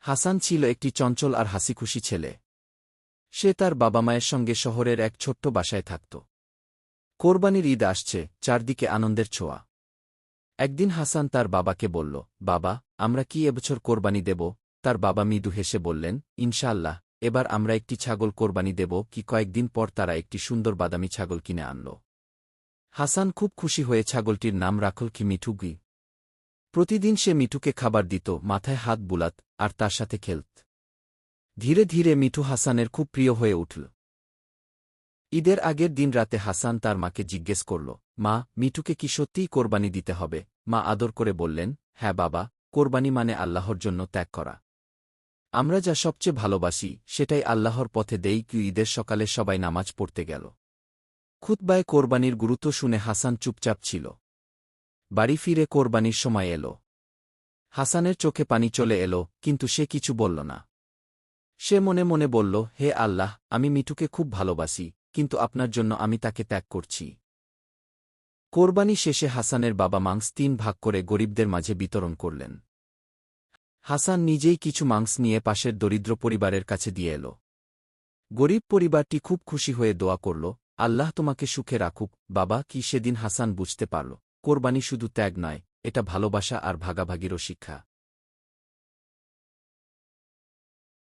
হাসান ছিল একটি চঞ্চল আর হাসিখুশি ছেলে। সে তার বাবা মায়ের সঙ্গে শহরের এক ছোট্ট বাসায় থাকত। কোরবানির ঈদ আসছে, চারদিকে আনন্দের ছোঁয়া। একদিন হাসান তার বাবাকে বলল, বাবা, আমরা কি এবছর কোরবানি দেব? তার বাবা মৃদু হেসে বললেন, ইনশাআল্লাহ, এবার আমরা একটি ছাগল কোরবানি দেব। কয়েকদিন পর তারা একটি সুন্দর বাদামি ছাগল কিনে আনল। হাসান খুব খুশি হয়ে ছাগলটির নাম রাখল মিঠুগি। প্রতিদিন সে মিঠুকে খাবার দিত, মাথায় হাত বুলাত, আর তার সাথে খেলত। ধীরে ধীরে মিঠু হাসানের খুব প্রিয় হয়ে উঠল। ঈদের আগের দিন রাতে হাসান তার মাকে জিজ্ঞেস করল, মা, মিঠুকে কি সত্যিই কোরবানি দিতে হবে? মা আদর করে বললেন, হ্যাঁ বাবা, কোরবানি মানে আল্লাহর জন্য ত্যাগ করা। আমরা যা সবচেয়ে ভালোবাসি সেটাই আল্লাহর পথে দেই। ঈদের সকালে সবাই নামাজ পড়তে গেল। খুতবায় কোরবানির গুরুত্ব শুনে হাসান চুপচাপ ছিল। বাড়ি ফিরে কোরবানির সময় এল। হাসানের চোখে পানি চলে এল, কিন্তু সে কিছু বলল না। সে মনে মনে বলল, হে আল্লাহ, আমি মিঠুকে খুব ভালোবাসি, কিন্তু আপনার জন্য আমি তাকে ত্যাগ করছি। কোরবানি শেষে হাসানের বাবা মাংস 3 ভাগ করে গরিবদের মাঝে বিতরণ করলেন। হাসান নিজেই কিছু মাংস নিয়ে পাশের দরিদ্র পরিবারের কাছে দিয়ে এল। গরিব পরিবারটি খুব খুশি হয়ে দোয়া করল, আল্লাহ তোমাকে সুখে রাখুক। বাবা, সেদিন হাসান বুঝতে পারল, কোরবানি শুধু ত্যাগ নয়, এটা ভালোবাসা আর ভাগাভাগিরও শিক্ষা।